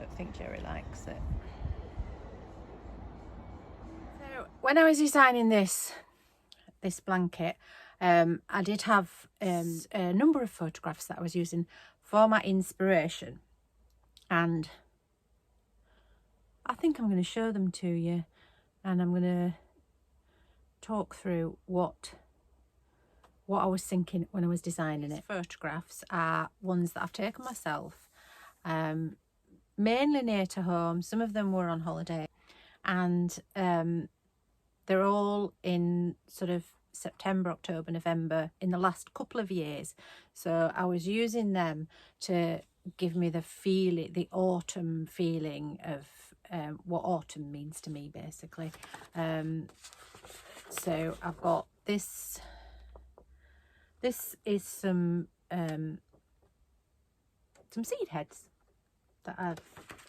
don't think Jerry likes it. So when I was designing this blanket, I did have a number of photographs that I was using for my inspiration, and I think I'm going to show them to you, and I'm going to talk through what I was thinking when I was designing it. Photographs are ones that I've taken myself, mainly near to home. Some of them were on holiday, and they're all in sort of September, October, November in the last couple of years. So I was using them to give me the feeling, the autumn feeling of what autumn means to me, basically. So I've got this. This is some seed heads that I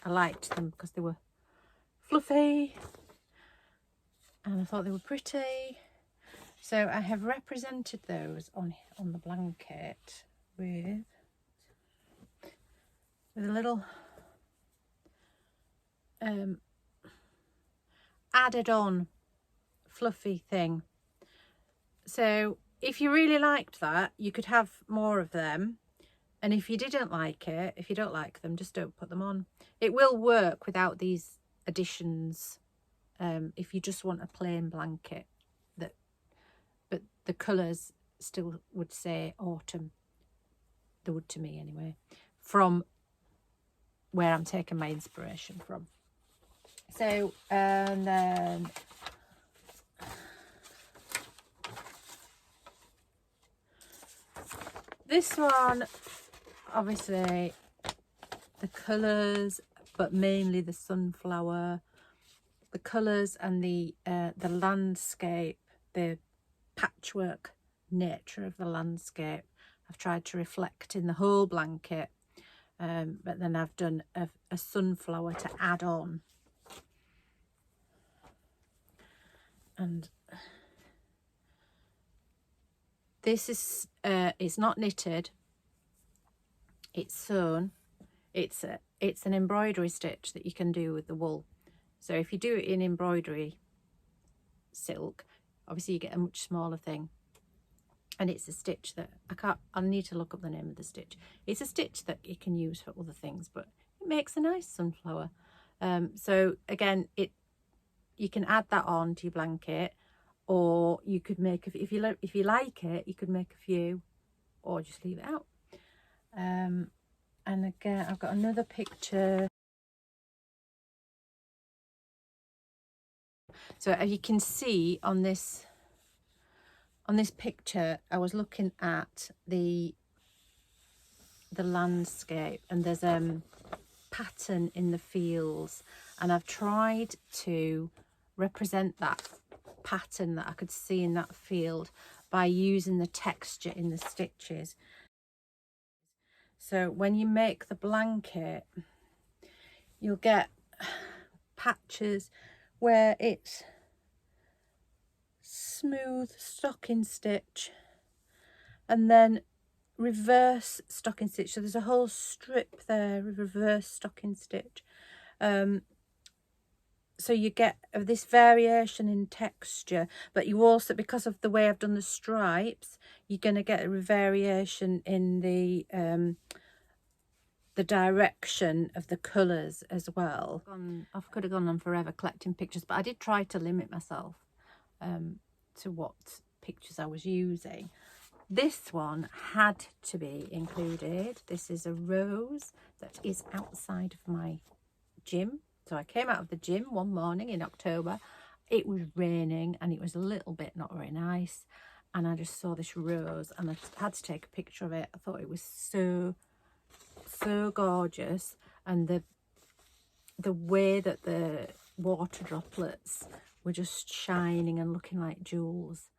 liked them because they were fluffy and I thought they were pretty. So I have represented those on the blanket with a little added on fluffy thing. So if you really liked that, you could have more of them. And if you didn't like it, if you don't like them, just don't put them on. It will work without these additions if you just want a plain blanket. But the colours still would say autumn. They would to me anyway, from where I'm taking my inspiration from. So, and then this one, obviously the colours, but mainly the sunflower, the colours and the landscape, the patchwork nature of the landscape I've tried to reflect in the whole blanket, but then I've done a sunflower to add on. And this is it's not knitted, it's sewn. It's an embroidery stitch that you can do with the wool. So if you do it in embroidery silk, obviously you get a much smaller thing. And it's a stitch that I'll need to look up the name of the stitch. It's a stitch that you can use for other things, but it makes a nice sunflower. So again, you can add that on to your blanket, or you could make, if you like it, you could make a few, or just leave it out. And again, I've got another picture. So as you can see on this picture, I was looking at the landscape, and there's a pattern in the fields, and I've tried to represent that pattern that I could see in that field by using the texture in the stitches. So when you make the blanket, you'll get patches where it's smooth stocking stitch and then reverse stocking stitch. So there's a whole strip there of reverse stocking stitch. So you get this variation in texture, but you also, because of the way I've done the stripes, you're going to get a variation in the direction of the colours as well. I could have gone on forever collecting pictures, but I did try to limit myself to what pictures I was using. This one had to be included. This is a rose that is outside of my gym. So I came out of the gym one morning in October. It was raining and it was a little bit not very nice. And I just saw this rose and I had to take a picture of it. I thought it was so gorgeous, and the way that the water droplets were just shining and looking like jewels.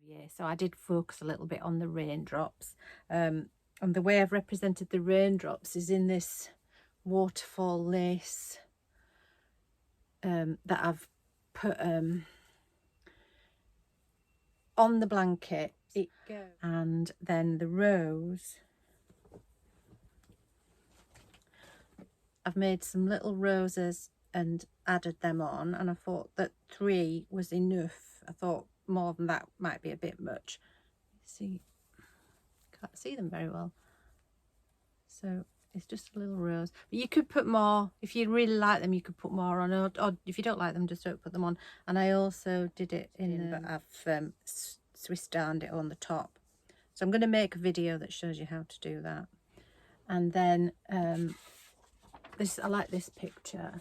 Yeah, so I did focus a little bit on the raindrops, and the way I've represented the raindrops is in this waterfall lace that I've put on the blanket. it goes. And then the rose, I've made some little roses and added them on, and I thought that 3 was enough. I thought more than that might be a bit much. See, can't see them very well, so it's just a little rose, but you could put more if you really like them. You could put more on, or if you don't like them, just don't put them on. And I also did it in but I've Swiss darned it on the top, so I'm going to make a video that shows you how to do that. And then this, I like this picture.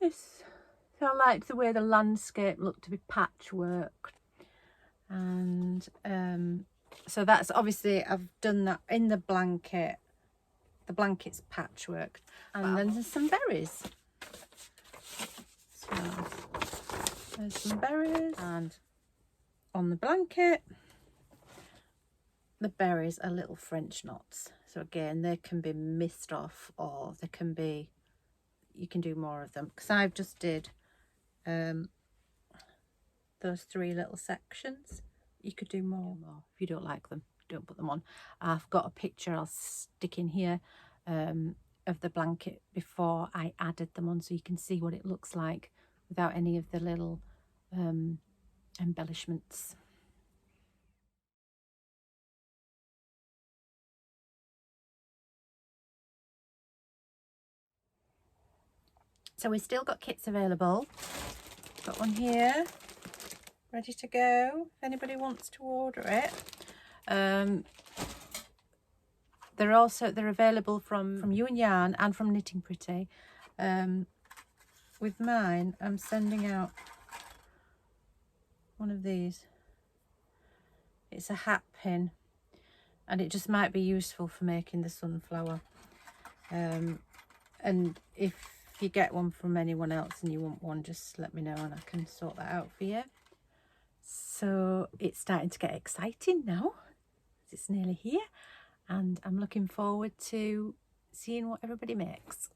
So I liked the way the landscape looked to be patchwork, and so that's obviously, I've done that in the blanket. The blanket's patchwork, and then there's some berries. So there's some berries, and on the blanket the berries are little French knots. So again, they can be missed off, or they can be, you can do more of them, because I've just did those 3 little sections. You could do more. If you don't like them, don't put them on. I've got a picture I'll stick in here of the blanket before I added them on, so you can see what it looks like without any of the little embellishments. So we've still got kits available. Got one here ready to go if anybody wants to order it. They're available from You and Yarn and from Knitting Pretty. With mine, I'm sending out one of these. It's a hat pin, and it just might be useful for making the sunflower. And if you get one from anyone else and you want one, just let me know and I can sort that out for you. So it's starting to get exciting now. It's nearly here, and I'm looking forward to seeing what everybody makes.